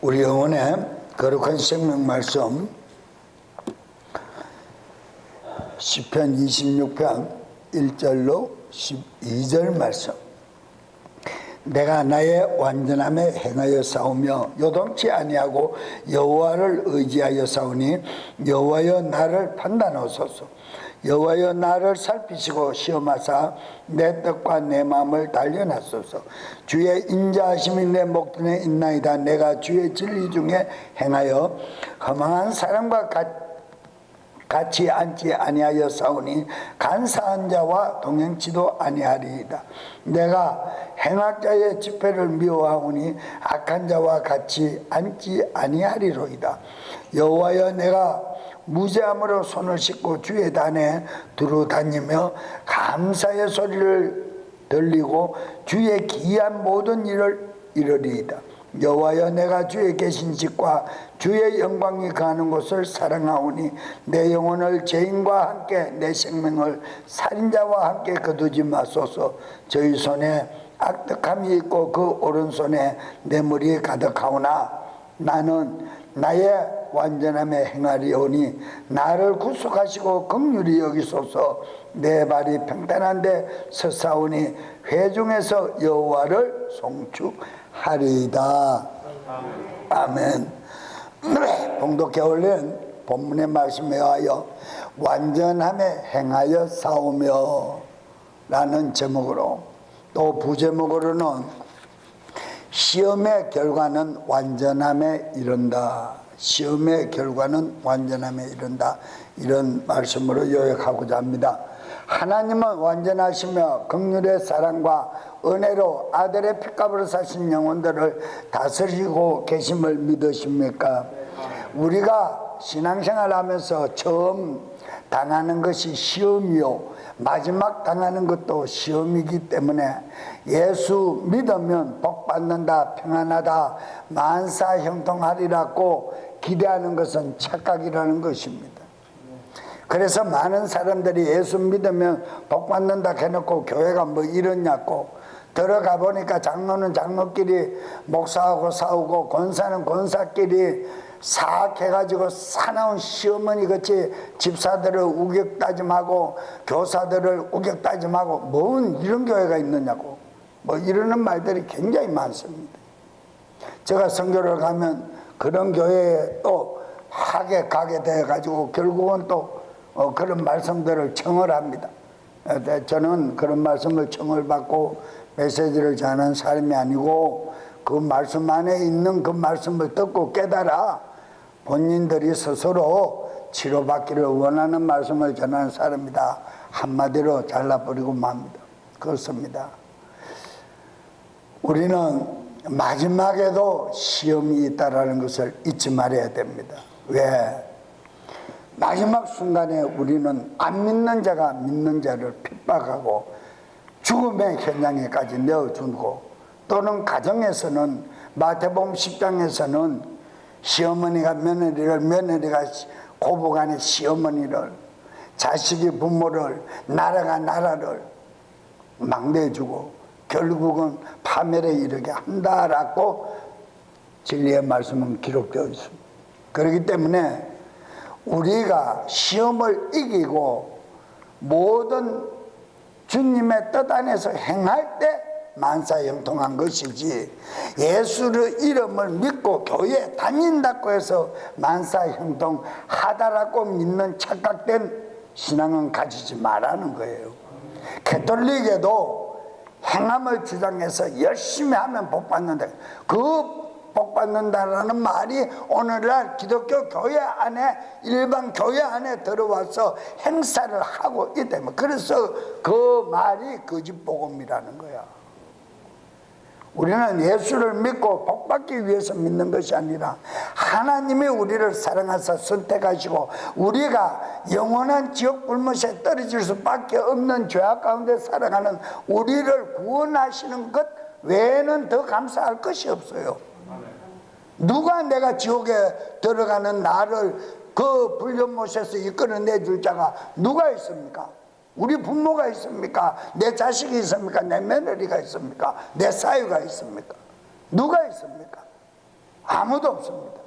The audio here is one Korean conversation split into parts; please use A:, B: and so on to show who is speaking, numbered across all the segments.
A: 우리 영혼의 거룩한 생명 말씀 시편 26편 1절로 12절 말씀. 내가 나의 완전함에 행하여 싸우며 요동치 아니하고 여호와를 의지하여 싸우니 여호와여 나를 판단하소서. 여호와여 나를 살피시고 시험하사 내 뜻과 내 마음을 단련하소서. 주의 인자하심이 내 목전에 있나이다. 내가 주의 진리 중에 행하여 허망한 사람과 같이 앉지 아니하여 싸우니 간사한 자와 동행치도 아니하리이다. 내가 행악자의 집회를 미워하오니 악한 자와 같이 앉지 아니하리로이다. 여호와여 내가 무죄함으로 손을 씻고 주의 단에 두루 다니며 감사의 소리를 들리고 주의 기이한 모든 일을 이루리이다. 여호와여 내가 주의 계신 집과 주의 영광이 거하는 곳을 사랑하오니 내 영혼을 죄인과 함께 내 생명을 살인자와 함께 거두지 마소서. 저희 손에 악덕함이 있고 그 오른손에 뇌물이 가득하오나 나는 나의 완전함에 행하리오니 나를 구속하시고 긍휼히 여기소서. 내 발이 평탄한데 서사오니 회중에서 여호와를 송축하리이다. 아멘. 봉독해 올린 본문의 말씀에 의하여 완전함에 행하여 싸우며 라는 제목으로, 또 부제목으로는 시험의 결과는 완전함에 이른다. 시험의 결과는 완전함에 이른다. 이런 말씀으로 요약하고자 합니다. 하나님은 완전하시며 긍휼의 사랑과 은혜로 아들의 핏값으로 사신 영혼들을 다스리고 계심을 믿으십니까? 우리가 신앙생활 하면서 처음 당하는 것이 시험이요 마지막 당하는 것도 시험이기 때문에 예수 믿으면 복받는다, 평안하다, 만사 형통하리라고 기대하는 것은 착각이라는 것입니다. 그래서 많은 사람들이 예수 믿으면 복받는다 해놓고 교회가 뭐 이러냐고, 들어가 보니까 장로는 장로끼리 목사하고 싸우고 권사는 권사끼리 사악해가지고 사나운 시어머니 같이 집사들을 우격다짐하고 교사들을 우격다짐하고 뭔 이런 교회가 있느냐고 뭐 이러는 말들이 굉장히 많습니다. 제가 선교를 가면 그런 교회에 또 하게 가게 돼가지고 결국은 또 그런 말씀들을 청을 합니다. 저는 그런 말씀을 청을 받고 메시지를 전하는 사람이 아니고 그 말씀 안에 있는 그 말씀을 듣고 깨달아 본인들이 스스로 치료받기를 원하는 말씀을 전하는 사람이다. 한마디로 잘라버리고 맙니다. 그렇습니다. 우리는 마지막에도 시험이 있다는 것을 잊지 말아야 됩니다. 왜? 마지막 순간에 우리는 안 믿는 자가 믿는 자를 핍박하고 죽음의 현장에까지 내어주고, 또는 가정에서는 마태복음 10장에서는 시어머니가 며느리를, 며느리가 고부간의 시어머니를, 자식이 부모를, 나라가 나라를 막내주고 결국은 파멸에 이르게 한다라고 진리의 말씀은 기록되어 있습니다. 그렇기 때문에 우리가 시험을 이기고 모든 주님의 뜻 안에서 행할 때 만사형통한 것이지, 예수의 이름을 믿고 교회에 다닌다고 해서 만사형통하다라고 믿는 착각된 신앙은 가지지 말라는 거예요. 가톨릭에도 행함을 주장해서 열심히 하면 복받는다. 그 복받는다라는 말이 오늘날 기독교 교회 안에, 일반 교회 안에 들어와서 행사를 하고 있기 때문에, 그래서 그 말이 거짓복음이라는 거야. 우리는 예수를 믿고 복받기 위해서 믿는 것이 아니라 하나님이 우리를 사랑하사 선택하시고 우리가 영원한 지옥 불못에 떨어질 수밖에 없는 죄악 가운데 살아가는 우리를 구원하시는 것 외에는 더 감사할 것이 없어요. 누가 내가 지옥에 들어가는 나를 그 불륜못에서 이끌어내 줄 자가 누가 있습니까? 우리 부모가 있습니까? 내 자식이 있습니까? 내 며느리가 있습니까? 내 사위가 있습니까? 누가 있습니까? 아무도 없습니다.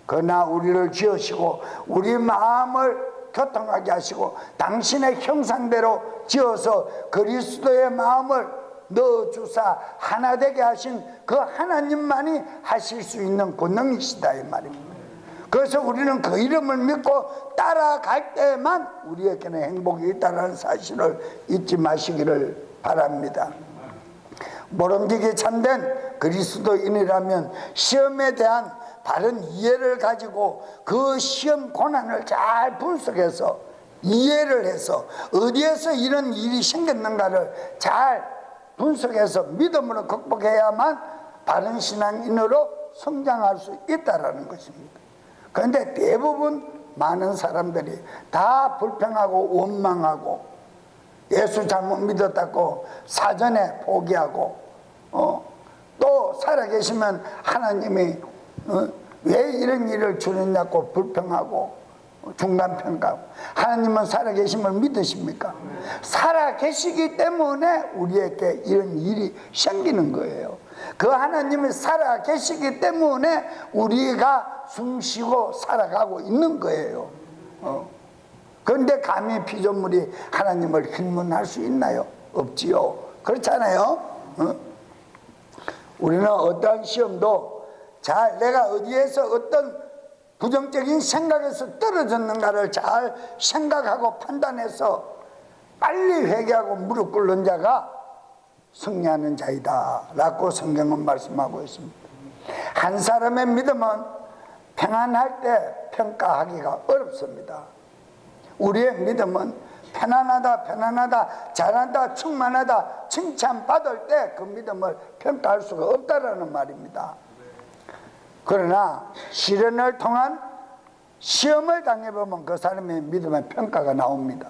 A: 그러나 우리를 지으시고 우리 마음을 교통하게 하시고 당신의 형상대로 지어서 그리스도의 마음을 넣어주사 하나 되게 하신 그 하나님만이 하실 수 있는 권능이시다 이 말입니다. 그래서 우리는 그 이름을 믿고 따라갈 때만 우리에게는 행복이 있다는 사실을 잊지 마시기를 바랍니다. 모름지기 참된 그리스도인이라면 시험에 대한 바른 이해를 가지고 그 시험 고난을 잘 분석해서 이해를 해서 어디에서 이런 일이 생겼는가를 잘 분석해서 믿음으로 극복해야만 바른 신앙인으로 성장할 수 있다는 것입니다. 그런데 대부분 많은 사람들이 다 불평하고 원망하고 예수 잘못 믿었다고 사전에 포기하고 또 살아계시면 하나님이 왜 이런 일을 주느냐고 불평하고 중간평가하고 하나님은 살아계심을 믿으십니까? 살아계시기 때문에 우리에게 이런 일이 생기는 거예요. 그 하나님이 살아계시기 때문에 우리가 숨쉬고 살아가고 있는 거예요. 그런데 감히 피조물이 하나님을 힐문할 수 있나요? 없지요. 그렇잖아요. 우리는 어떠한 시험도 잘 내가 어디에서 어떤 부정적인 생각에서 떨어졌는가를 잘 생각하고 판단해서 빨리 회개하고 무릎 꿇는 자가 승리하는 자이다 라고 성경은 말씀하고 있습니다. 한 사람의 믿음은 평안할 때 평가하기가 어렵습니다. 우리의 믿음은 편안하다, 잘한다, 충만하다 칭찬받을 때 그 믿음을 평가할 수가 없다라는 말입니다. 그러나 시련을 통한 시험을 당해보면 그 사람의 믿음의 평가가 나옵니다.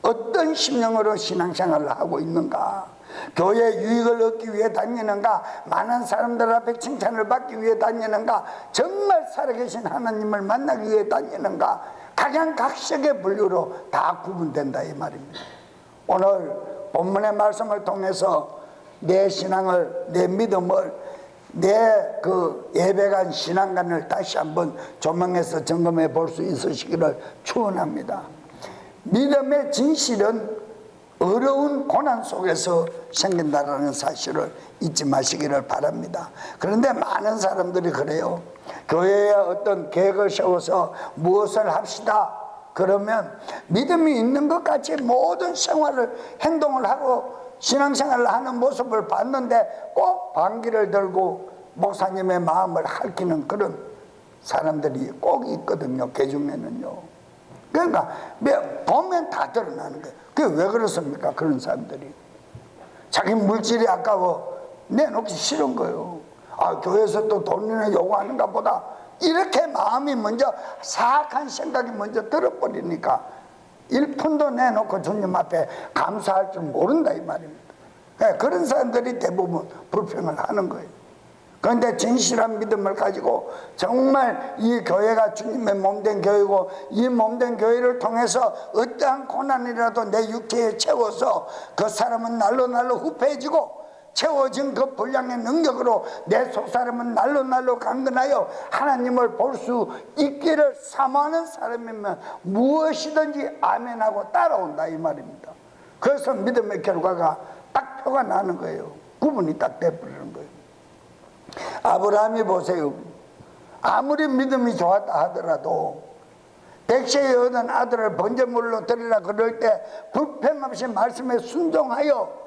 A: 어떤 심령으로 신앙생활을 하고 있는가, 교회 유익을 얻기 위해 다니는가, 많은 사람들 앞에 칭찬을 받기 위해 다니는가, 정말 살아계신 하나님을 만나기 위해 다니는가, 각양각색의 분류로 다 구분된다 이 말입니다. 오늘 본문의 말씀을 통해서 내 신앙을, 내 믿음을, 내 그 예배관 신앙관을 다시 한번 조명해서 점검해 볼 수 있으시기를 축원합니다. 믿음의 진실은 어려운 고난 속에서 생긴다는 사실을 잊지 마시기를 바랍니다. 그런데 많은 사람들이 그래요. 교회에 어떤 계획을 세워서 무엇을 합시다 그러면 믿음이 있는 것 같이 모든 생활을 행동을 하고 신앙생활을 하는 모습을 봤는데 꼭 반기를 들고 목사님의 마음을 핥히는 그런 사람들이 꼭 있거든요. 그 중에는요. 그러니까 보면 다 드러나는 거예요. 그게 왜 그렇습니까? 그런 사람들이 자기 물질이 아까워 내놓기 싫은 거예요. 교회에서 또 돈을 요구하는가 보다 이렇게 마음이 먼저 사악한 생각이 먼저 들어버리니까 1푼도 내놓고 주님 앞에 감사할 줄 모른다 이 말입니다. 그런 사람들이 대부분 불평을 하는 거예요. 그런데 진실한 믿음을 가지고 정말 이 교회가 주님의 몸된 교회고 이 몸된 교회를 통해서 어떠한 고난이라도 내 육체에 채워서 그 사람은 날로 후패해지고 채워진 그 분량의 능력으로 내 속사람은 날로 강건하여 하나님을 볼 수 있기를 사모하는 사람이면 무엇이든지 아멘하고 따라온다 이 말입니다. 그래서 믿음의 결과가 딱 표가 나는 거예요. 구분이 딱 돼버리는 거예요. 아브라함이 보세요. 아무리 믿음이 좋았다 하더라도 백세에 얻은 아들을 번제물로 드리라 그럴 때 불평 없이 말씀에 순종하여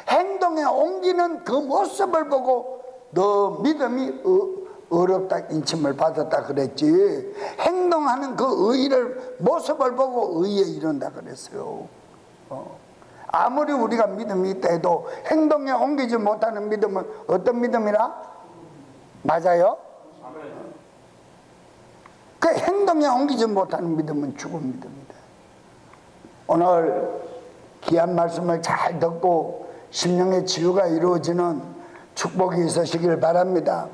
A: 행동에 옮기는 그 모습을 보고 너 믿음이 어렵다 인침을 받았다 그랬지, 행동하는 그 의를 모습을 보고 의에 이른다 그랬어요. 아무리 우리가 믿음이 있다 해도 행동에 옮기지 못하는 믿음은 어떤 믿음이라? 맞아요? 그 행동에 옮기지 못하는 믿음은 죽은 믿음이다. 오늘 귀한 말씀을 잘 듣고 심령의 치유가 이루어지는 축복이 있으시길 바랍니다.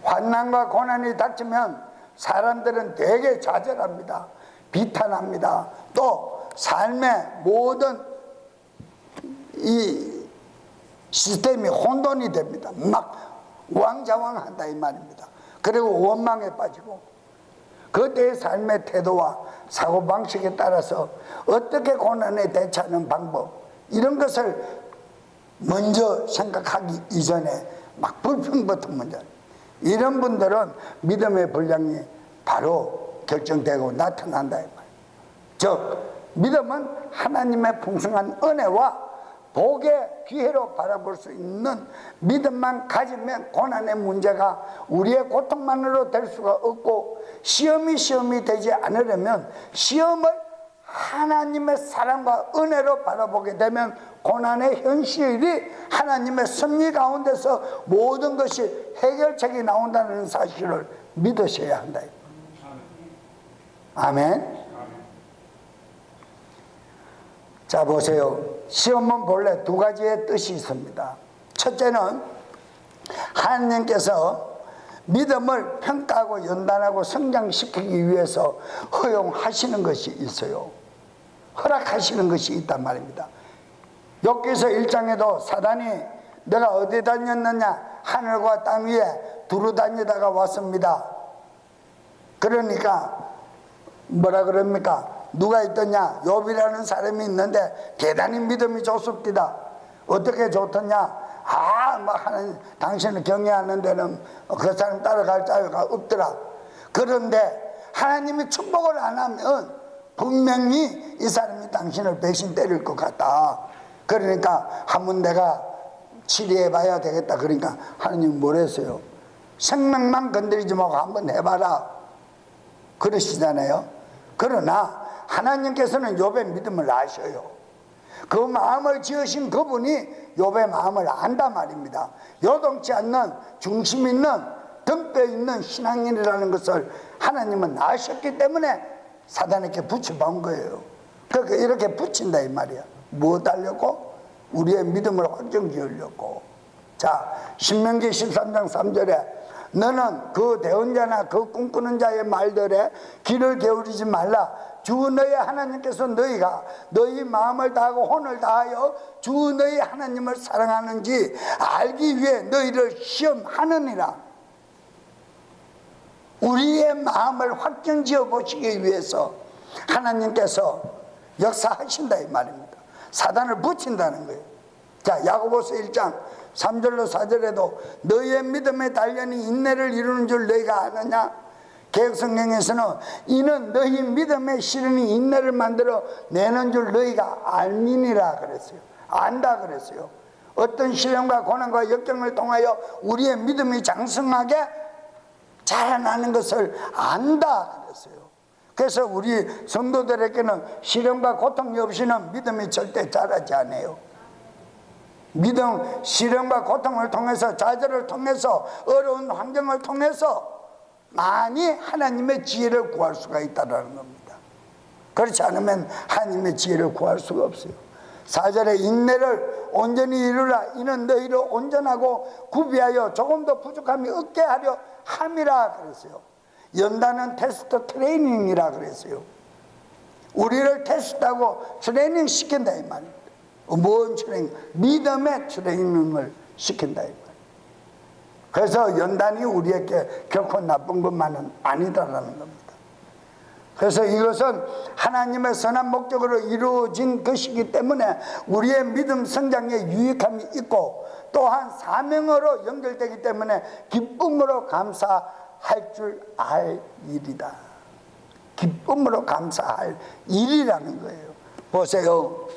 A: 환난과 고난이 닥치면 사람들은 되게 좌절합니다. 비탄합니다. 또 삶의 모든 이 시스템이 혼돈이 됩니다. 막 우왕좌왕한다 이 말입니다. 그리고 원망에 빠지고 그때의 삶의 태도와 사고방식에 따라서 어떻게 고난에 대처하는 방법, 이런 것을 먼저 생각하기 이전에 막 불평부터 먼저, 이런 분들은 믿음의 분량이 바로 결정되고 나타난다 이 말이에요. 즉 믿음은 하나님의 풍성한 은혜와 복의 기회로 바라볼 수 있는 믿음만 가지면 고난의 문제가 우리의 고통만으로 될 수가 없고, 시험이 되지 않으려면 시험을 하나님의 사랑과 은혜로 바라보게 되면 고난의 현실이 하나님의 섭리 가운데서 모든 것이 해결책이 나온다는 사실을 믿으셔야 한다. 아멘. 자 보세요. 시험은 본래 두 가지의 뜻이 있습니다. 첫째는 하나님께서 믿음을 평가하고 연단하고 성장시키기 위해서 허용하시는 것이 있어요. 허락하시는 것이 있단 말입니다. 욥기서 1장에도 사단이 내가 어디 다녔느냐, 하늘과 땅 위에 두루 다니다가 왔습니다. 그러니까 뭐라 그럽니까? 누가 있더냐? 욥이라는 사람이 있는데 대단히 믿음이 좋습니다. 어떻게 좋더냐? 막 하는, 당신을 경외하는 데는 그 사람 따라갈 자유가 없더라. 그런데 하나님이 축복을 안 하면 분명히 이 사람이 당신을 배신 때릴 것 같다. 그러니까 한번 내가 치료해 봐야 되겠다. 그러니까 하나님 뭐랬어요? 생명만 건드리지 말고 한번 해봐라 그러시잖아요. 그러나 하나님께서는 욥의 믿음을 아셔요. 그 마음을 지으신 그분이 욥의 마음을 안단 말입니다. 요동치 않는 중심 있는 등뼈 있는 신앙인이라는 것을 하나님은 아셨기 때문에 사단에게 붙여본 거예요. 그러니까 이렇게 붙인다 이 말이야. 뭐 달려고? 우리의 믿음을 확정지으려고. 자, 신명기 13장 3절에 너는 그 대언자나 그 꿈꾸는 자의 말들에 귀를 게으르지 말라. 주 너희 하나님께서 너희가 너희 마음을 다하고 혼을 다하여 주 너희 하나님을 사랑하는지 알기 위해 너희를 시험하느니라. 우리의 마음을 확정지어 보시기 위해서 하나님께서 역사하신다 이 말입니다. 사단을 붙인다는 거예요. 자, 야고보서 1장 3절로 4절에도 너희의 믿음의 단련이 인내를 이루는 줄 너희가 아느냐? 개혁성경에서는 이는 너희 믿음의 시련이 인내를 만들어 내는 줄 너희가 알미니라 그랬어요. 안다 그랬어요. 어떤 시련과 고난과 역경을 통하여 우리의 믿음이 장성하게 자라나는 것을 안다 그랬어요. 그래서 우리 성도들에게는 시련과 고통이 없이는 믿음이 절대 자라지 않아요. 믿음, 시련과 고통을 통해서, 좌절을 통해서, 어려운 환경을 통해서 많이 하나님의 지혜를 구할 수가 있다는 겁니다. 그렇지 않으면 하나님의 지혜를 구할 수가 없어요. 4절에 인내를 온전히 이루라. 이는 너희를 온전하고 구비하여 조금 더 부족함이 없게 하려 함이라 그랬어요. 연단은 테스트 트레이닝이라 그랬어요. 우리를 테스트하고 트레이닝 시킨다 이 말입니다. 뭔 트레이닝? 믿음의 트레이닝을 시킨다 이 말이에요. 그래서 연단이 우리에게 결코 나쁜 것만은 아니다라는 겁니다. 그래서 이것은 하나님의 선한 목적으로 이루어진 것이기 때문에 우리의 믿음 성장에 유익함이 있고 또한 사명으로 연결되기 때문에 기쁨으로 감사할 줄 알 일이다. 기쁨으로 감사할 일이라는 거예요. 보세요.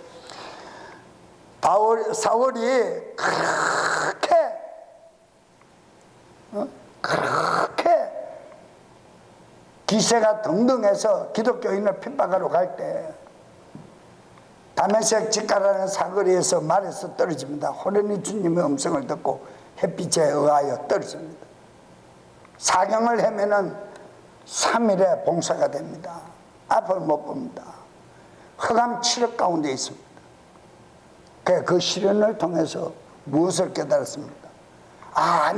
A: 사울이 그렇게 기세가 등등해서 기독교인을 핍박하러 갈 때 다메섹 직가라는 사거리에서 말에서 떨어집니다. 호련히 주님의 음성을 듣고 햇빛에 의하여 떨어집니다. 사경을 헤매는 3일에 봉사가 됩니다. 앞을 못 봅니다. 흑암 칠흑 가운데 있습니다. 그 시련을 통해서 무엇을 깨달았습니까?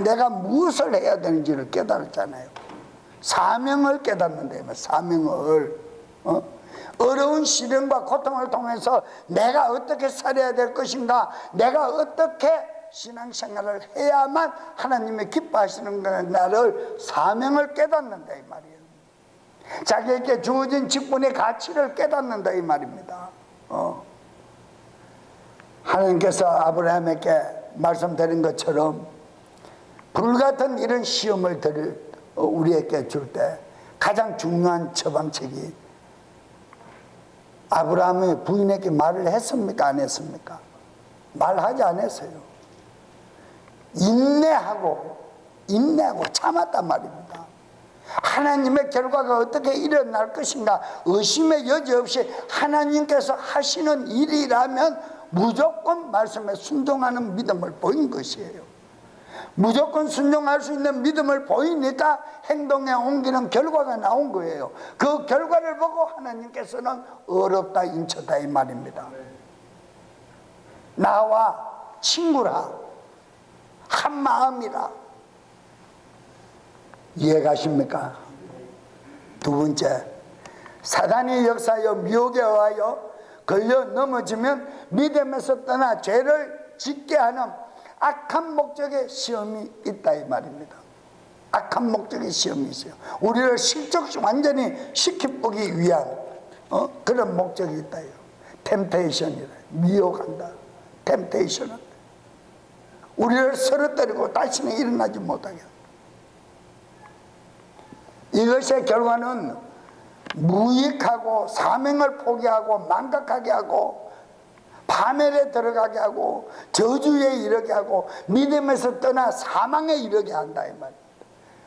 A: 내가 무엇을 해야 되는지를 깨달았잖아요. 사명을 깨닫는데, 사명을. 어려운 시련과 고통을 통해서 내가 어떻게 살아야 될 것인가, 내가 어떻게 신앙생활을 해야만 하나님이 기뻐하시는 거는 나를 사명을 깨닫는다 이 말이에요. 자기에게 주어진 직분의 가치를 깨닫는다 이 말입니다. 하나님께서 아브라함에게 말씀드린 것처럼 불같은 이런 시험을 우리에게 줄 때 가장 중요한 처방책이 아브라함이 부인에게 말을 했습니까? 안 했습니까? 말하지 않았어요. 인내하고 참았단 말입니다. 하나님의 결과가 어떻게 일어날 것인가 의심의 여지 없이 하나님께서 하시는 일이라면 무조건 말씀에 순종하는 믿음을 보인 것이에요. 무조건 순종할 수 있는 믿음을 보이니까 행동에 옮기는 결과가 나온 거예요. 그 결과를 보고 하나님께서는 어렵다 인쳐다 이 말입니다. 나와 친구라 한 마음이라. 이해가십니까? 두 번째, 사단이 역사하여 미혹에 의하여 걸려 넘어지면 믿음에서 떠나 죄를 짓게 하는 악한 목적의 시험이 있다 이 말입니다. 악한 목적의 시험이 있어요. 우리를 완전히 시키기 위한 그런 목적이 있다요. 템테이션이라. 미혹한다. 템테이션은 우리를 쓰러뜨리고 다시는 일어나지 못하게 한다. 이것의 결과는 무익하고 사명을 포기하고 망각하게 하고 파멸에 들어가게 하고 저주에 이르게 하고 믿음에서 떠나 사망에 이르게 한다 이 말입니다.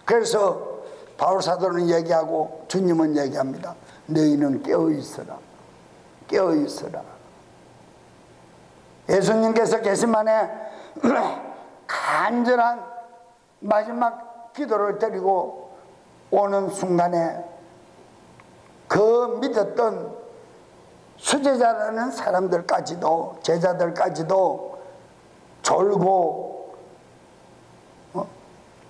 A: 그래서 바울사도는 얘기하고 주님은 얘기합니다. 너희는 깨어있으라. 깨어있으라. 예수님께서 게세마네 간절한 마지막 기도를 드리고 오는 순간에 그 믿었던 수제자라는 사람들까지도 제자들까지도 졸고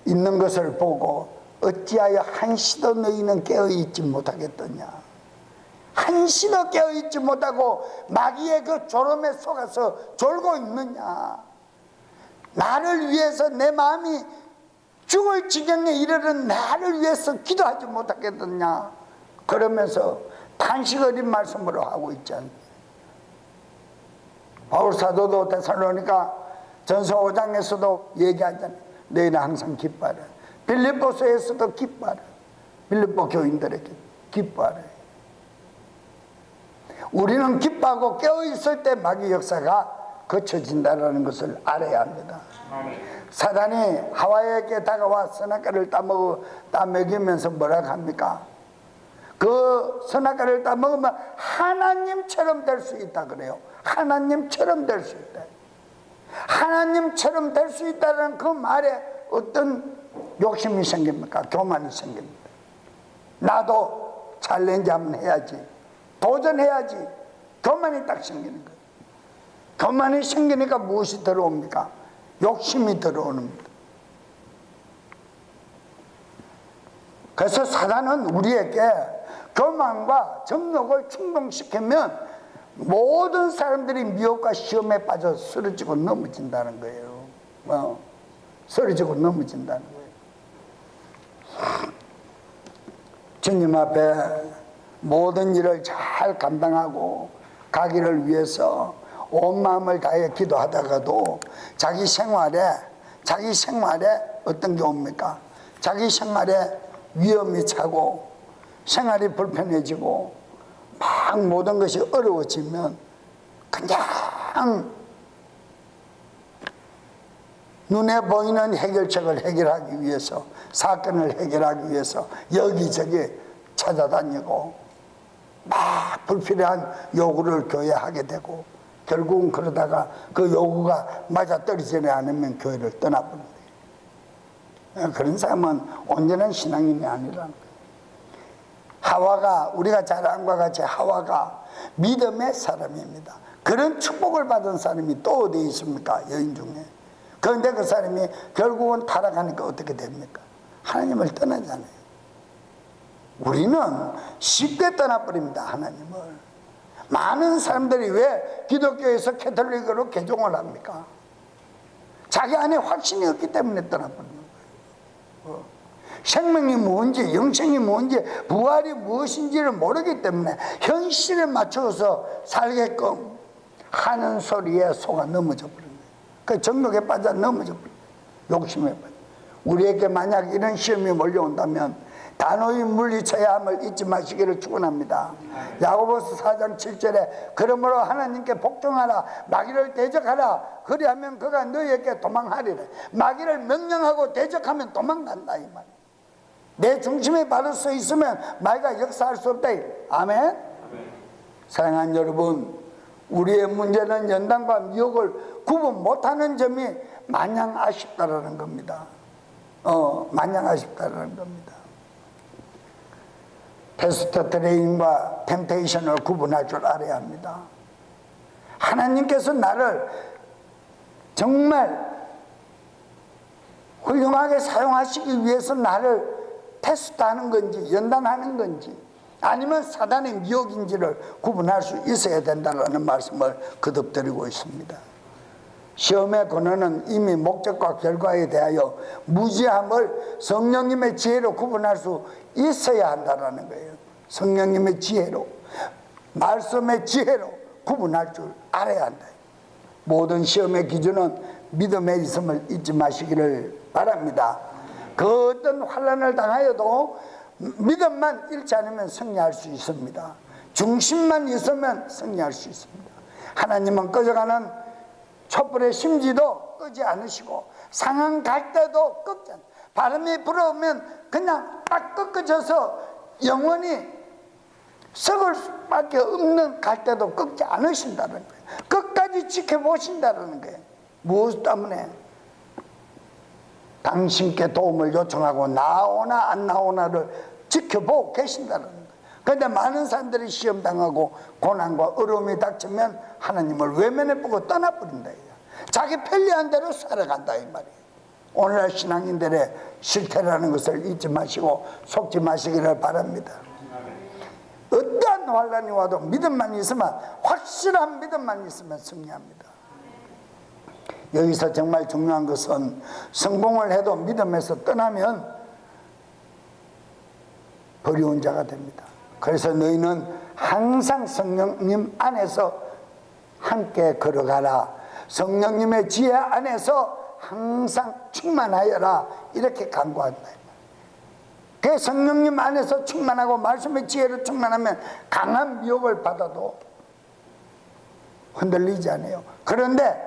A: 있는 것을 보고 어찌하여 한시도 너희는 깨어있지 못하겠더냐. 한시도 깨어있지 못하고 마귀의 그 졸음에 속아서 졸고 있느냐. 나를 위해서 내 마음이 죽을 지경에 이르는 나를 위해서 기도하지 못하겠느냐. 그러면서 탄식 어린 말씀으로 하고 있지 않습니까? 바울사도도 데살로니가 전서 5장에서도 얘기하잖아요. 너희는 항상 기뻐하라. 빌립보서에서도 기뻐하라. 빌립보 교인들에게 기뻐하라. 우리는 기뻐하고 깨어있을 때 마귀 역사가 거쳐진다는 것을 알아야 합니다. 사단이 하와에게 다가와 선악과를 따먹이면서 뭐라고 합니까? 그 선악과를 따먹으면 하나님처럼 될 수 있다 그래요. 하나님처럼 될 수 있다. 하나님처럼 될 수 있다는 그 말에 어떤 욕심이 생깁니까? 교만이 생깁니다. 나도 챌린지 한번 해야지, 도전해야지. 교만이 딱 생기는 거예요. 교만이 생기니까 무엇이 들어옵니까? 욕심이 들어옵니다. 그래서 사단은 우리에게 교만과 정욕을 충동시키면 모든 사람들이 미혹과 시험에 빠져 쓰러지고 넘어진다는 거예요. 쓰러지고 넘어진다는 거예요. 주님 앞에 모든 일을 잘 감당하고 가기를 위해서 온 마음을 다해 기도하다가도 자기 생활에 어떤 게 옵니까? 자기 생활에 위험이 차고 생활이 불편해지고 막 모든 것이 어려워지면 그냥 눈에 보이는 해결책을 해결하기 위해서, 사건을 해결하기 위해서 여기저기 찾아다니고 막 불필요한 요구를 교회에 하게 되고 결국은 그러다가 그 요구가 맞아떨어지지 않으면 교회를 떠나버립니다. 그런 사람은 온전한 신앙인이 아니라는 거예요. 하와가, 우리가 잘 안 과 같이 하와가 믿음의 사람입니다. 그런 축복을 받은 사람이 또 어디 있습니까? 여인 중에. 그런데 그 사람이 결국은 타락하니까 어떻게 됩니까? 하나님을 떠나잖아요. 우리는 쉽게 떠나버립니다. 하나님을. 많은 사람들이 왜 기독교에서 캐톨릭으로 개종을 합니까? 자기 안에 확신이 없기 때문에 떠나버리는 거예요. 생명이 뭔지, 영생이 뭔지, 부활이 무엇인지를 모르기 때문에 현실에 맞춰서 살게끔 하는 소리에 속아 넘어져 버린 거예요. 그 정욕에 빠져 넘어져 버린 거예요. 욕심에 빠져. 우리에게 만약 이런 시험이 몰려온다면 단호히 물리쳐야 함을 잊지 마시기를 축원합니다. 야고보서 4장 7절에 그러므로 하나님께 복종하라, 마귀를 대적하라, 그리하면 그가 너희에게 도망하리라. 마귀를 명령하고 대적하면 도망간다 이 말이에요. 내 중심에 바로 서 있으면 마귀가 역사할 수 없다. 아멘. 사랑하는 여러분, 우리의 문제는 연단과 미혹을 구분 못하는 점이 마냥 아쉽다라는 겁니다. 마냥 아쉽다라는 겁니다. 테스트 트레인과 템테이션을 구분할 줄 알아야 합니다. 하나님께서 나를 정말 훌륭하게 사용하시기 위해서 나를 테스트하는 건지 연단하는 건지 아니면 사단의 미혹인지를 구분할 수 있어야 된다는 말씀을 거듭드리고 있습니다. 시험의 근원은 이미 목적과 결과에 대하여 무지함을 성령님의 지혜로 구분할 수 있어야 한다는 거예요. 성령님의 지혜로, 말씀의 지혜로 구분할 줄 알아야 한다. 모든 시험의 기준은 믿음에 있음을 잊지 마시기를 바랍니다. 그 어떤 환난을 당하여도 믿음만 잃지 않으면 승리할 수 있습니다. 중심만 있으면 승리할 수 있습니다. 하나님은 꺼져가는 촛불의 심지도 끄지 않으시고 상한 갈 때도 끄지 않으시고 바람이 불어오면 그냥 딱 꺾어져서 영원히 썩을 수밖에 없는 갈 때도 꺾지 않으신다는 거예요. 끝까지 지켜보신다는 거예요. 무엇 때문에? 당신께 도움을 요청하고 나오나 안 나오나를 지켜보고 계신다는 거예요. 그런데 많은 사람들이 시험당하고 고난과 어려움이 닥치면 하나님을 외면해보고 떠나버린다. 자기 편리한 대로 살아간다 이 말이에요. 오늘날 신앙인들의 실태라는 것을 잊지 마시고 속지 마시기를 바랍니다. 어떠한 환난이 와도 믿음만 있으면, 확실한 믿음만 있으면 승리합니다. 여기서 정말 중요한 것은 성공을 해도 믿음에서 떠나면 버리운 자가 됩니다. 그래서 너희는 항상 성령님 안에서 함께 걸어가라, 성령님의 지혜 안에서 항상 충만하여라, 이렇게 간구한다. 그 성령님 안에서 충만하고 말씀의 지혜로 충만하면 강한 미혹을 받아도 흔들리지 않아요. 그런데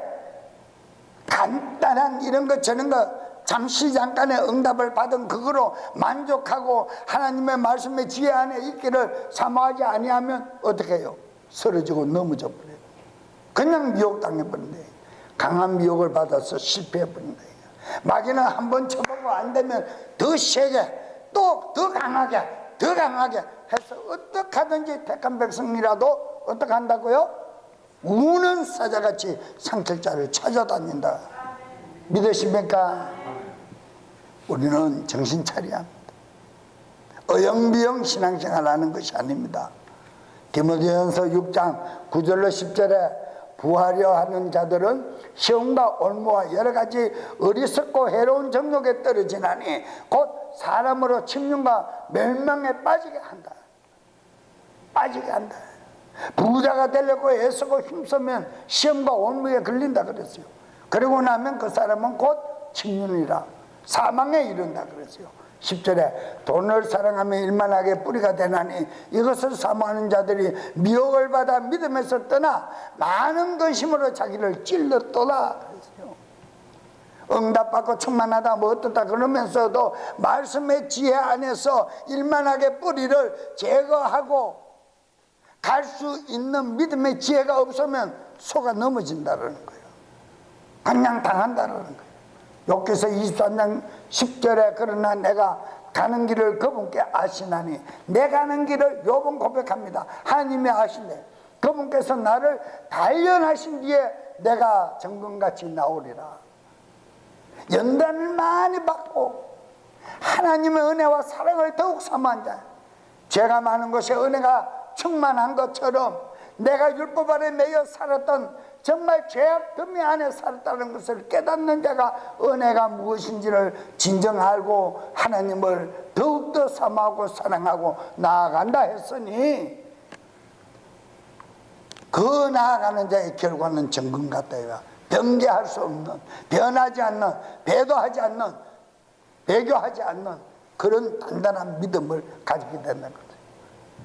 A: 간단한 이런 것 저런 것 잠시 잠깐의 응답을 받은 그거로 만족하고 하나님의 말씀의 지혜 안에 있기를 사모하지 아니하면 어떻게 해요? 쓰러지고 넘어져 버려요. 그냥 미혹당해 버린다. 강한 미혹을 받아서 실패해 버린다. 마귀는 한번 쳐보고 안 되면 더 세게 또 더 강하게 해서 어떻게 하든지 택한 백성이라도 어떻게 한다고요? 우는 사자같이 상틀자를 찾아다닌다. 믿으십니까? 우리는 정신 차려야 합니다. 어영비영 신앙생활 하는 것이 아닙니다. 디모데전서 6장 9절로 10절에 부하려 하는 자들은 시험과 올무와 여러 가지 어리석고 해로운 정욕에 떨어지나니 곧 사람으로 침륜과 멸망에 빠지게 한다. 빠지게 한다. 부자가 되려고 애쓰고 힘쓰면 시험과 올무에 걸린다 그랬어요. 그러고 나면 그 사람은 곧 침륜이라 사망에 이른다 그랬어요. 10절에 돈을 사랑하며 일만하게 뿌리가 되나니 이것을 사모하는 자들이 미혹을 받아 믿음에서 떠나 많은 근심으로 자기를 찔렀더라 그랬어요. 응답받고 충만하다 뭐 어떻다 그러면서도 말씀의 지혜 안에서 일만하게 뿌리를 제거하고 갈 수 있는 믿음의 지혜가 없으면 속아 넘어진다는 거예요. 그냥 당한다는 거예요. 욥기서 23장 10절에 그러나 내가 가는 길을 그분께 아시나니 내 가는 길을 욥은 고백합니다. 하나님이 아시네. 그분께서 나를 단련하신 뒤에 내가 정금같이 나오리라. 연단을 많이 받고 하나님의 은혜와 사랑을 더욱 사모한 자, 죄가 많은 것에 은혜가 충만한 것처럼 내가 율법 아래 매여 살았던 정말 죄악 더미 안에 살았다는 것을 깨닫는 자가 은혜가 무엇인지를 진정 알고 하나님을 더욱더 사모하고 사랑하고 나아간다 했으니, 그 나아가는 자의 결과는 정금 같다. 변개할 수 없는, 변하지 않는, 배도하지 않는, 배교하지 않는 그런 단단한 믿음을 가지게 된다는 거죠.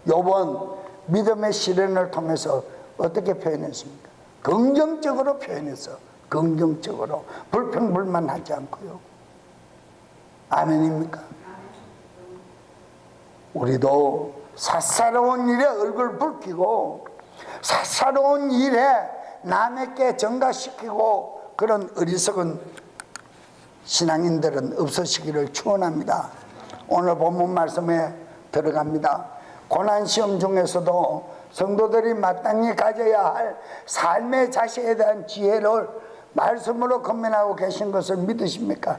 A: 요번 믿음의 시련을 통해서 어떻게 표현했습니까? 긍정적으로 표현해서, 긍정적으로, 불평불만하지 않고요. 아멘입니까? 우리도 사사로운 일에 얼굴 붉히고 사사로운 일에 남에게 전가시키고 그런 어리석은 신앙인들은 없으시기를 축원합니다. 오늘 본문 말씀에 들어갑니다. 고난시험 중에서도 성도들이 마땅히 가져야 할 삶의 자세에 대한 지혜를 말씀으로 건면하고 계신 것을 믿으십니까?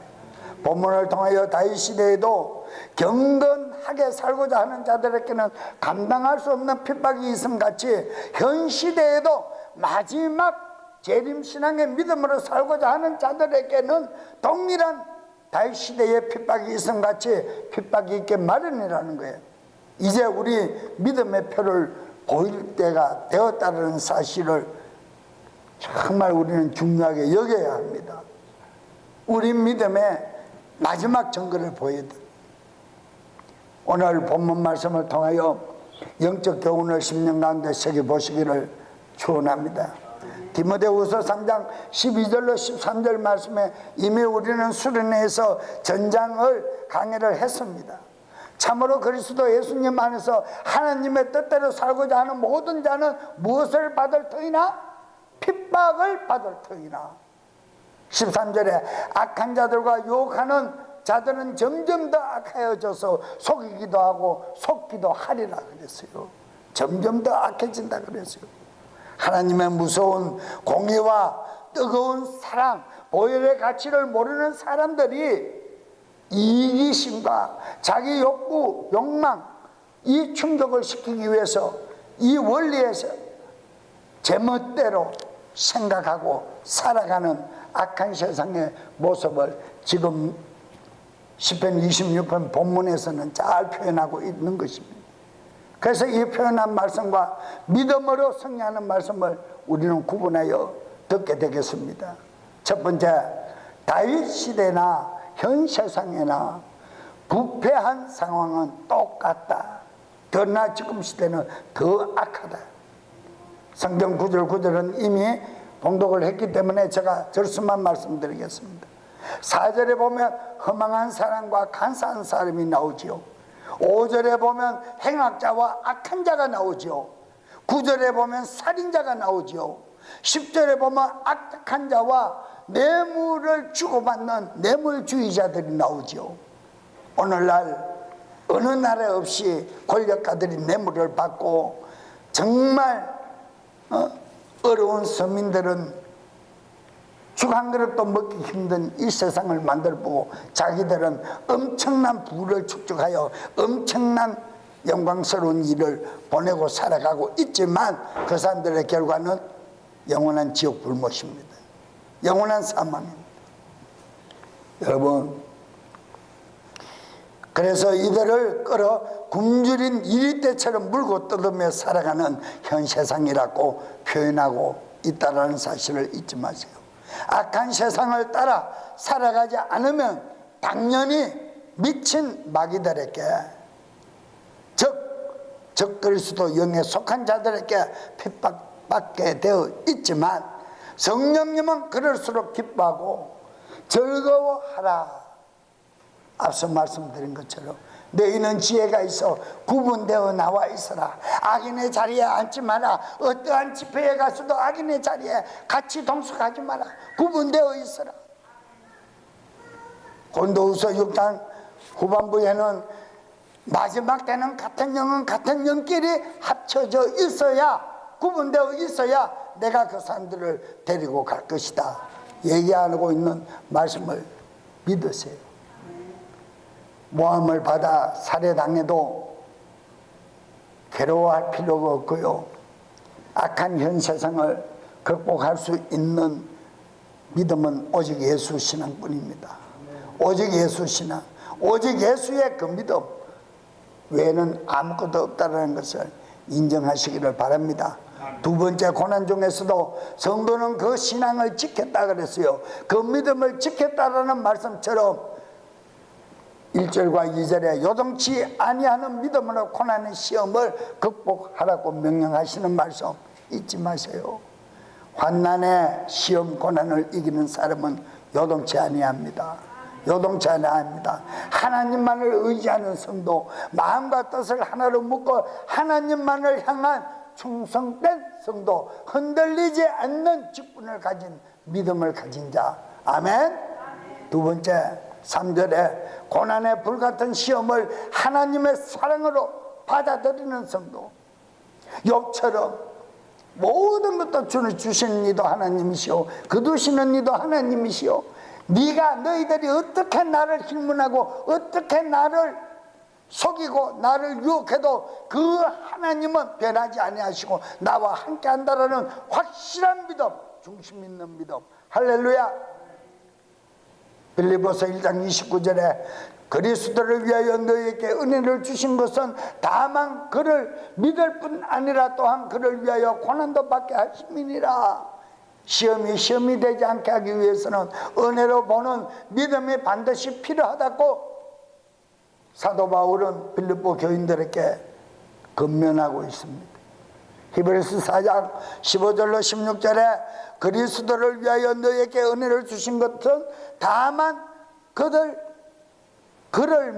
A: 본문을 통하여 다윗 시대에도 경건하게 살고자 하는 자들에게는 감당할 수 없는 핍박이 있음 같이 현 시대에도 마지막 재림신앙의 믿음으로 살고자 하는 자들에게는 동일한 다윗 시대의 핍박이 있음 같이 핍박이 있게 마련이라는 거예요. 이제 우리 믿음의 표를 보일 때가 되었다는 사실을 정말 우리는 중요하게 여겨야 합니다. 우리 믿음의 마지막 증거를 보여야 돼. 오늘 본문 말씀을 통하여 영적 교훈을 10년 가운데 새겨보시기를 축원합니다. 디모데후서 3장 12절로 13절 말씀에 이미 우리는 수련회에서 전장을 강의를 했습니다. 참으로 그리스도 예수님 안에서 하나님의 뜻대로 살고자 하는 모든 자는 무엇을 받을 터이나? 핍박을 받을 터이나. 13절에 악한 자들과 유혹하는 자들은 점점 더 악하여져서 속이기도 하고 속기도 하리라 그랬어요. 점점 더 악해진다 그랬어요. 하나님의 무서운 공의와 뜨거운 사랑, 보혈의 가치를 모르는 사람들이 이기심과 자기 욕구, 욕망, 이 충족을 시키기 위해서 이 원리에서 제멋대로 생각하고 살아가는 악한 세상의 모습을 지금 시편 26편 본문에서는 잘 표현하고 있는 것입니다. 그래서 이 표현한 말씀과 믿음으로 승리하는 말씀을 우리는 구분하여 듣게 되겠습니다. 첫 번째, 다윗 시대나 현 세상에나 부패한 상황은 똑같다. 그러나 지금 시대는 더 악하다. 성경 구절 구절은 이미 봉독을 했기 때문에 제가 절수만 말씀드리겠습니다. 4절에 보면 허망한 사람과 간사한 사람이 나오지요. 5절에 보면 행악자와 악한 자가 나오지요. 9절에 보면 살인자가 나오지요. 10절에 보면 악한 자와 뇌물을 주고받는 뇌물주의자들이 나오지요. 오늘날 어느 나라 없이 권력가들이 뇌물을 받고 정말 어려운 서민들은 죽 한 그릇도 먹기 힘든 이 세상을 만들고 자기들은 엄청난 부를 축적하여 엄청난 영광스러운 일을 보내고 살아가고 있지만 그 사람들의 결과는 영원한 지옥 불못입니다. 영원한 사망입니다. 여러분, 그래서 이들을 끌어 굶주린 이리떼처럼 물고 뜯으며 살아가는 현 세상이라고 표현하고 있다는 사실을 잊지 마세요. 악한 세상을 따라 살아가지 않으면 당연히 미친 마귀들에게 적 그리스도 영에 속한 자들에게 핍박받게 되어 있지만 성령님은 그럴수록 기뻐하고 즐거워하라. 앞서 말씀드린 것처럼 너희는 지혜가 있어 구분되어 나와 있어라. 악인의 자리에 앉지 마라. 어떠한 집회에 가서도 악인의 자리에 같이 동석하지 마라. 구분되어 있어라. 고린도후서 6장 후반부에는 마지막 때는 같은 영은 같은 영끼리 합쳐져 있어야, 구분되어 있어야 내가 그 사람들을 데리고 갈 것이다 얘기하고 있는 말씀을 믿으세요. 모함을 받아 살해당해도 괴로워할 필요가 없고요. 악한 현 세상을 극복할 수 있는 믿음은 오직 예수 신앙뿐입니다. 오직 예수 신앙, 오직 예수의 그 믿음 외에는 아무것도 없다는 것을 인정하시기를 바랍니다. 두 번째, 고난 중에서도 성도는 그 신앙을 지켰다 그랬어요. 그 믿음을 지켰다라는 말씀처럼 1절과 2절에 요동치 아니하는 믿음으로 고난의 시험을 극복하라고 명령하시는 말씀 잊지 마세요. 환난의 시험 고난을 이기는 사람은 요동치 아니합니다. 요동치 아니합니다. 하나님만을 의지하는 성도, 마음과 뜻을 하나로 묶어 하나님만을 향한 충성된 성도, 흔들리지 않는 직분을 가진 믿음을 가진 자. 아멘. 두 번째, 3절에 고난의 불같은 시험을 하나님의 사랑으로 받아들이는 성도. 욥처럼 모든 것도 주시는 이도 하나님이시오, 거두시는 이도 하나님이시오. 네가 너희들이 어떻게 나를 질문하고 어떻게 나를 속이고 나를 유혹해도 그 하나님은 변하지 아니하시고 나와 함께 한다라는 확실한 믿음, 중심 있는 믿음. 할렐루야. 빌립보서 1장 29절에 그리스도를 위하여 너희에게 은혜를 주신 것은 다만 그를 믿을 뿐 아니라 또한 그를 위하여 고난도 받게 하심이니라. 시험이 되지 않게 하기 위해서는 은혜로 보는 믿음이 반드시 필요하다고 사도 바울은 빌립보 교인들에게 권면하고 있습니다. 히브리서 4장 15절로 16절에 그리스도를 위하여 너에게 은혜를 주신 것은 다만 그를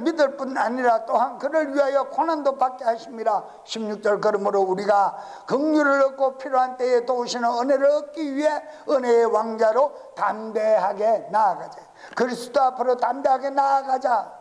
A: 믿을 뿐 아니라 또한 그를 위하여 고난도 받게 하심이라. 16절, 그러므로 우리가 긍휼을 얻고 필요한 때에 도우시는 은혜를 얻기 위해 은혜의 왕자로 담대하게 나아가자. 그리스도 앞으로 담대하게 나아가자.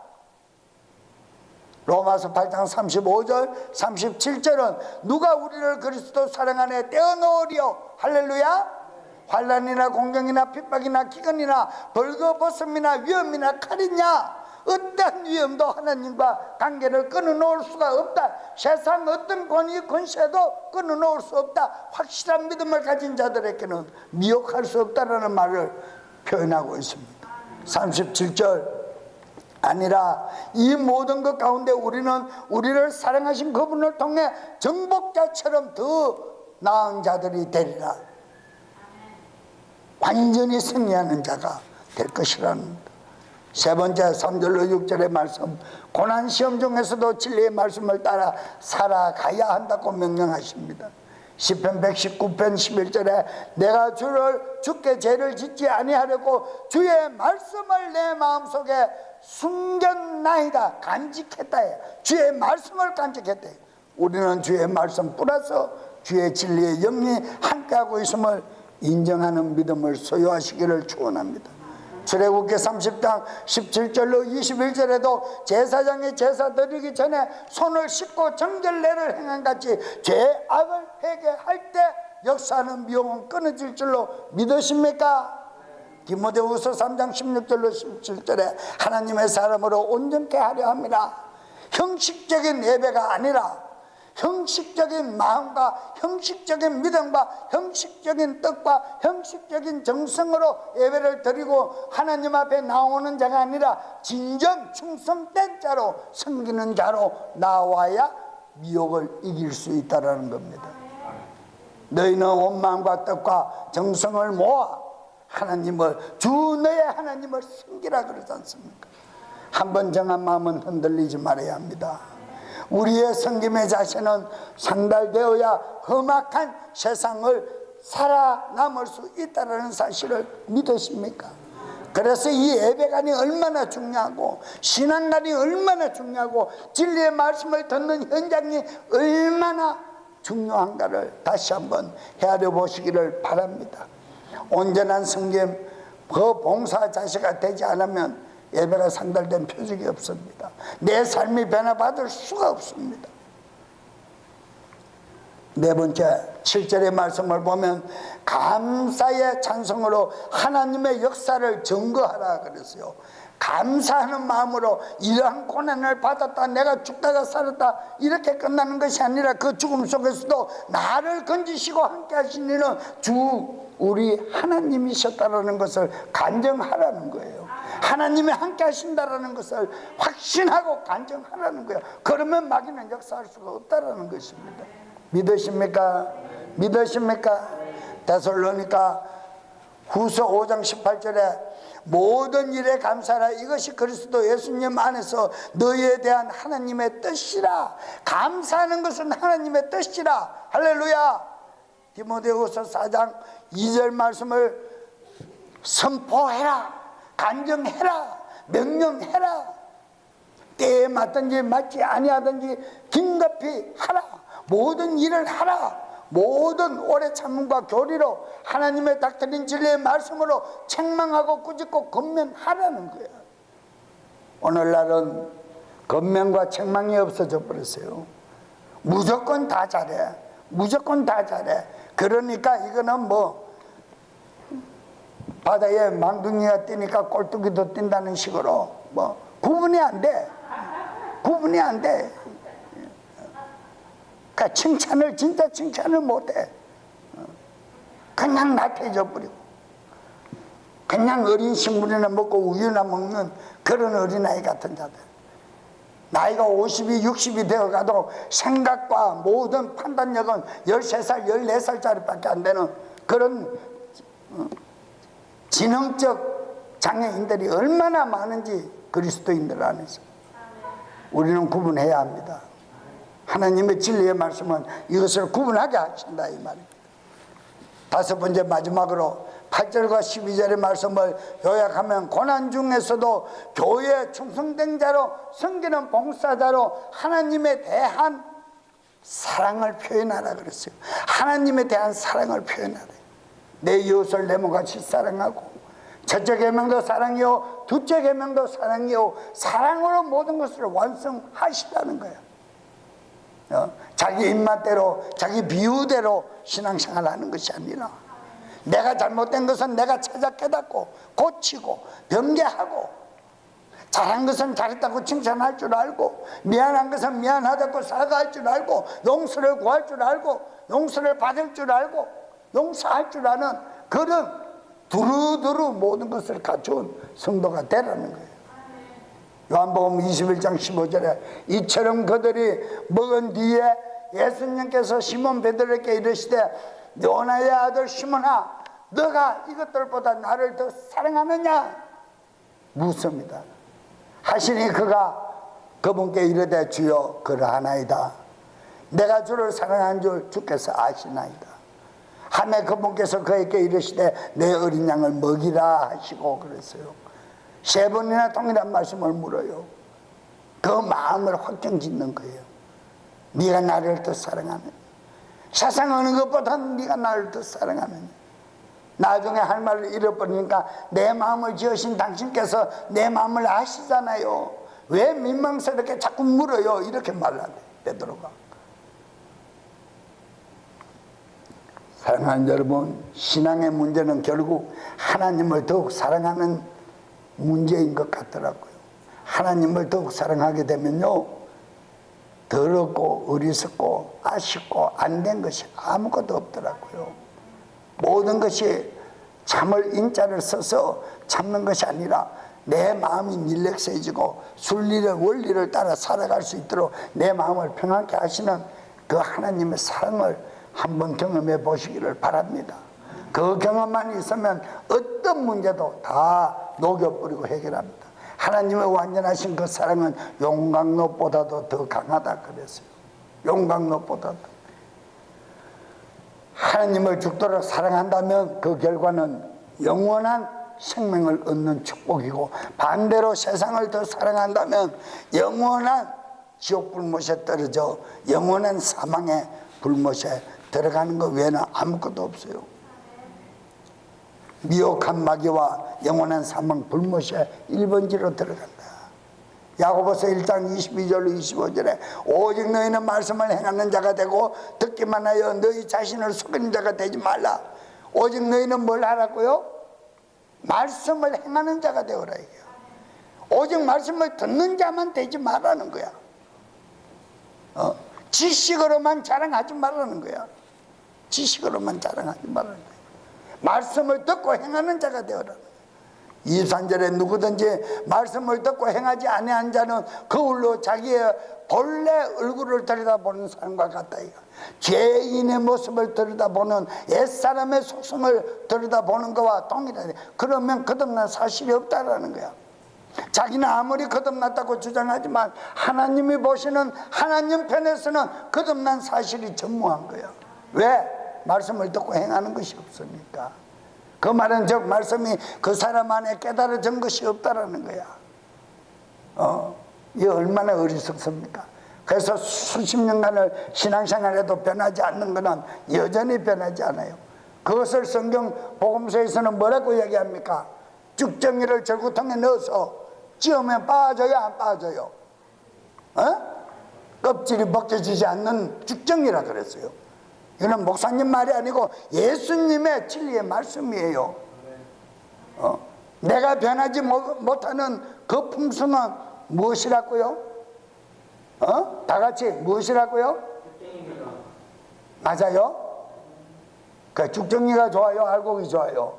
A: 로마서 8장 35절 37절은 누가 우리를 그리스도 사랑 안에 떼어놓으리요. 할렐루야. 환난이나 공경이나 핍박이나 기근이나 벌거벗음이나 위험이나 칼이냐, 어떤 위험도 하나님과 관계를 끊어놓을 수가 없다. 세상 어떤 권위 권세도 끊어놓을 수 없다. 확실한 믿음을 가진 자들에게는 미혹할 수 없다라는 말을 표현하고 있습니다. 37절, 아니라 이 모든 것 가운데 우리는 우리를 사랑하신 그분을 통해 정복자처럼 더 나은 자들이 되리라. 완전히 승리하는 자가 될 것이라는. 세 번째, 3절로 6절의 말씀, 고난 시험 중에서도 진리의 말씀을 따라 살아가야 한다고 명령하십니다. 시편 119편 11절에 내가 주께 죄를 짓지 아니하려고 주의 말씀을 내 마음속에 숨겼나이다. 간직했다. 주의 말씀을 간직했다. 우리는 주의 말씀 플러스 주의 진리의 영이 함께하고 있음을 인정하는 믿음을 소유하시기를 축원합니다. 출애굽기 30장 17절로 21절에도 제사장이 제사 드리기 전에 손을 씻고 정결례를 행한 같이 죄악을 회개할 때 역사하는 미혹은 끊어질 줄로 믿으십니까? 디모데후서 3장 16절로 17절에 하나님의 사람으로 온전케 하려 합니다. 형식적인 예배가 아니라 형식적인 마음과 형식적인 믿음과 형식적인 뜻과 형식적인 정성으로 예배를 드리고 하나님 앞에 나오는 자가 아니라 진정 충성된 자로 섬기는 자로 나와야 미혹을 이길 수 있다는 겁니다. 너희는 온 마음과 뜻과 정성을 모아 하나님을 주 너의 하나님을 섬기라 그러지 않습니까? 한번 정한 마음은 흔들리지 말아야 합니다. 우리의 섬김의 자세는 상달되어야 험악한 세상을 살아남을 수 있다는 사실을 믿으십니까? 그래서 이 예배관이 얼마나 중요하고 신앙관이 얼마나 중요하고 진리의 말씀을 듣는 현장이 얼마나 중요한가를 다시 한번 헤아려 보시기를 바랍니다. 온전한 섬김, 그 봉사 자세가 되지 않으면 예배가 상달된 표적이 없습니다. 내 삶이 변화받을 수가 없습니다. 네 번째, 7절의 말씀을 보면 감사의 찬송으로 하나님의 역사를 증거하라 그랬어요. 감사하는 마음으로 이러한 고난을 받았다, 내가 죽다가 살았다, 이렇게 끝나는 것이 아니라 그 죽음 속에서도 나를 건지시고 함께 하신 이는 주 우리 하나님이셨다라는 것을 간증하라는 거예요. 하나님이 함께 하신다라는 것을 확신하고 간증하라는 거예요. 그러면 마귀는 역사할 수가 없다라는 것입니다. 믿으십니까? 믿으십니까? 데살로니가 후서 5장 18절에 모든 일에 감사하라, 이것이 그리스도 예수님 안에서 너희에 대한 하나님의 뜻이라. 감사하는 것은 하나님의 뜻이라. 할렐루야. 디모데후서 4장 2절 말씀을 선포해라, 간증해라, 명령해라. 때에 맞든지 맞지 아니하든지 긴급히 하라. 모든 일을 하라. 모든 오래 참음과 교리로 하나님의 닥터린 진리의 말씀으로 책망하고 꾸짖고 권면하라는 거예요. 오늘날은 권면과 책망이 없어져 버렸어요. 무조건 다 잘해, 무조건 다 잘해. 그러니까 이거는 뭐 바다에 망둥이가 뛰니까 꼴뚜기도 뛴다는 식으로 뭐 구분이 안 돼. 구분이 안 돼. 그러니까 칭찬을, 진짜 칭찬을 못해. 그냥 나태해져 버리고, 그냥 어린 식물이나 먹고 우유나 먹는 그런 어린아이 같은 자들. 나이가 50이 60이 되어가도 생각과 모든 판단력은 13살 14살짜리밖에 안 되는 그런 지능적 장애인들이 얼마나 많은지 그리스도인들 안에서 우리는 구분해야 합니다. 하나님의 진리의 말씀은 이것을 구분하게 하신다, 이 말입니다. 다섯 번째, 마지막으로 8절과 12절의 말씀을 요약하면, 고난 중에서도 교회에 충성된 자로, 섬기는 봉사자로 하나님에 대한 사랑을 표현하라 그랬어요. 하나님에 대한 사랑을 표현하라. 내 이웃을 내 몸같이 사랑하고, 첫째 계명도 사랑이요 둘째 계명도 사랑이요, 사랑으로 모든 것을 완성하시라는 거예요. 자기 입맛대로, 자기 비유대로 신앙생활을 하는 것이 아니라, 내가 잘못된 것은 내가 찾아 깨닫고 고치고 변개하고, 잘한 것은 잘했다고 칭찬할 줄 알고, 미안한 것은 미안하다고 사과할 줄 알고, 용서를 구할 줄 알고, 용서를 받을 줄 알고, 용서할 줄 아는 그런 두루두루 모든 것을 갖춘 성도가 되라는 거예요. 요한복음 21장 15절에 이처럼 그들이 먹은 뒤에 예수님께서 시몬 베드로에게 이르시되, 요나의 아들 시몬아, 너가 이것들보다 나를 더 사랑하느냐 묻습니다. 하시니 그가 그분께 이르되, 주여 그러하나이다. 내가 주를 사랑하는 줄 주께서 아시나이다. 하매 그분께서 그에게 이르시되, 내 어린 양을 먹이라 하시고 그랬어요. 세 번이나 동일한 말씀을 물어요. 그 마음을 확정짓는 거예요. 네가 나를 더 사랑하느냐, 세상 어느 것보다 네가 나를 더 사랑하느냐. 나중에 할 말을 잃어버리니까, 내 마음을 지으신 당신께서 내 마음을 아시잖아요. 왜 민망스럽게 자꾸 물어요? 이렇게 말하네, 베드로가. 사랑하는 여러분, 신앙의 문제는 결국 하나님을 더욱 사랑하는 문제인 것 같더라고요. 하나님을 더욱 사랑하게 되면요, 더럽고 어리석고 아쉽고 안 된 것이 아무것도 없더라고요. 모든 것이 참을 인자를 써서 참는 것이 아니라, 내 마음이 릴렉스해지고 순리를 원리를 따라 살아갈 수 있도록 내 마음을 평안케 하시는 그 하나님의 사랑을 한번 경험해 보시기를 바랍니다. 그 경험만 있으면 어떤 문제도 다 녹여버리고 해결합니다. 하나님의 완전하신 그 사랑은 용광로보다도 더 강하다 그랬어요. 용광로보다도. 하나님을 죽도록 사랑한다면 그 결과는 영원한 생명을 얻는 축복이고, 반대로 세상을 더 사랑한다면 영원한 지옥 불못에 떨어져 영원한 사망의 불못에 들어가는 것 외에는 아무것도 없어요. 미혹한 마귀와 영원한 사망 불못에 1번지로 들어간다. 야고보서 1장 22절로 25절에 오직 너희는 말씀을 행하는 자가 되고 듣기만 하여 너희 자신을 속이는 자가 되지 말라. 오직 너희는 뭘 하라고요? 말씀을 행하는 자가 되어라. 오직 말씀을 듣는 자만 되지 말라는 거야. 지식으로만 자랑하지 말라는 거야. 지식으로만 자랑하지 말라는 거야. 말씀을 듣고 행하는 자가 되어라. 23절에 누구든지 말씀을 듣고 행하지 아니한 자는 거울로 자기의 본래 얼굴을 들여다보는 사람과 같다. 이거. 죄인의 모습을 들여다보는 옛사람의 속성을 들여다보는 것과 동일하다. 그러면 거듭난 사실이 없다라는 거야. 자기는 아무리 거듭났다고 주장하지만 하나님이 보시는 하나님 편에서는 거듭난 사실이 전무한 거야. 왜? 말씀을 듣고 행하는 것이 없으니까. 그 말은 즉 말씀이 그 사람 안에 깨달아진 것이 없다라는 거야. 이게 얼마나 어리석습니까? 그래서 수십 년간을 신앙생활에도 변하지 않는 것은 여전히 변하지 않아요. 그것을 성경 복음서에서는 뭐라고 얘기합니까? 죽정이를 절구통에 넣어서 찌우면 빠져요, 안 빠져요? 껍질이 벗겨지지 않는 죽정이라 그랬어요. 이건 목사님 말이 아니고 예수님의 진리의 말씀이에요. 내가 변하지 못하는 그 품성은 무엇이라고요? 다 같이 무엇이라고요? 맞아요? 그 죽정이가 좋아요? 알곡이 좋아요?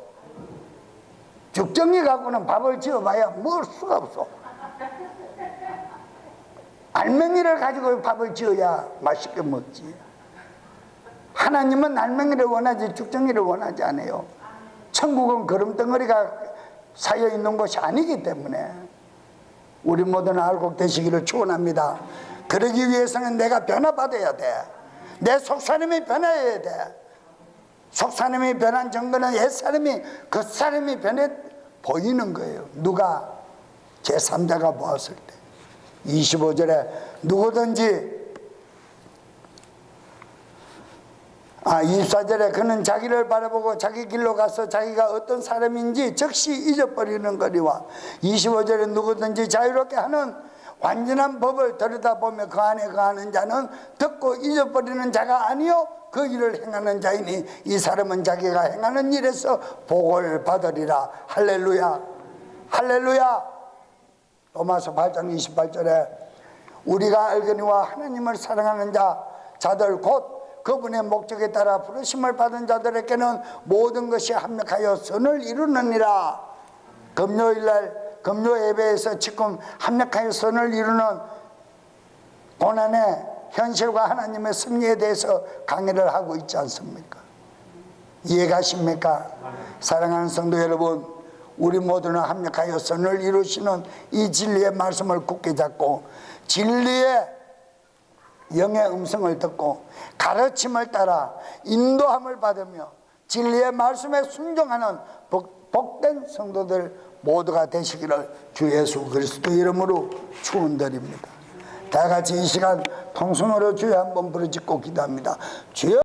A: 죽정이 갖고는 밥을 지어봐야 먹을 수가 없어. 알맹이를 가지고 밥을 지어야 맛있게 먹지. 하나님은 알맹이를 원하지 죽정이를 원하지 않아요. 천국은 거름덩어리가 쌓여있는 곳이 아니기 때문에 우리 모두는 알곡 되시기를 축원합니다. 그러기 위해서는 내가 변화받아야 돼. 내 속사람이 변해야 돼. 속사람이 변한 증거는 옛사람이 그 사람이 변해 보이는 거예요. 누가? 제3자가 보았을 때. 25절에 누구든지 24절에 그는 자기를 바라보고 자기 길로 가서 자기가 어떤 사람인지 즉시 잊어버리는 거리와 25절에 누구든지 자유롭게 하는 완전한 법을 들여다보며 그 안에 거하는 자는 듣고 잊어버리는 자가 아니요 그 일을 행하는 자이니 이 사람은 자기가 행하는 일에서 복을 받으리라. 할렐루야, 할렐루야. 로마서 8장 28절에 우리가 알거니와 하나님을 사랑하는 자들 곧 그분의 목적에 따라 부르심을 받은 자들에게는 모든 것이 합력하여 선을 이루느니라. 금요일날 금요 예배에서 지금 합력하여 선을 이루는 고난의 현실과 하나님의 승리에 대해서 강의를 하고 있지 않습니까? 이해가십니까? 사랑하는 성도 여러분, 우리 모두는 합력하여 선을 이루시는 이 진리의 말씀을 굳게 잡고 진리의 영의 음성을 듣고 가르침을 따라 인도함을 받으며 진리의 말씀에 순종하는 복된 성도들 모두가 되시기를 주 예수 그리스도 이름으로 축원드립니다. 다 같이 이 시간 통성으로 주여 한번 부르짖고 기도합니다. 주여.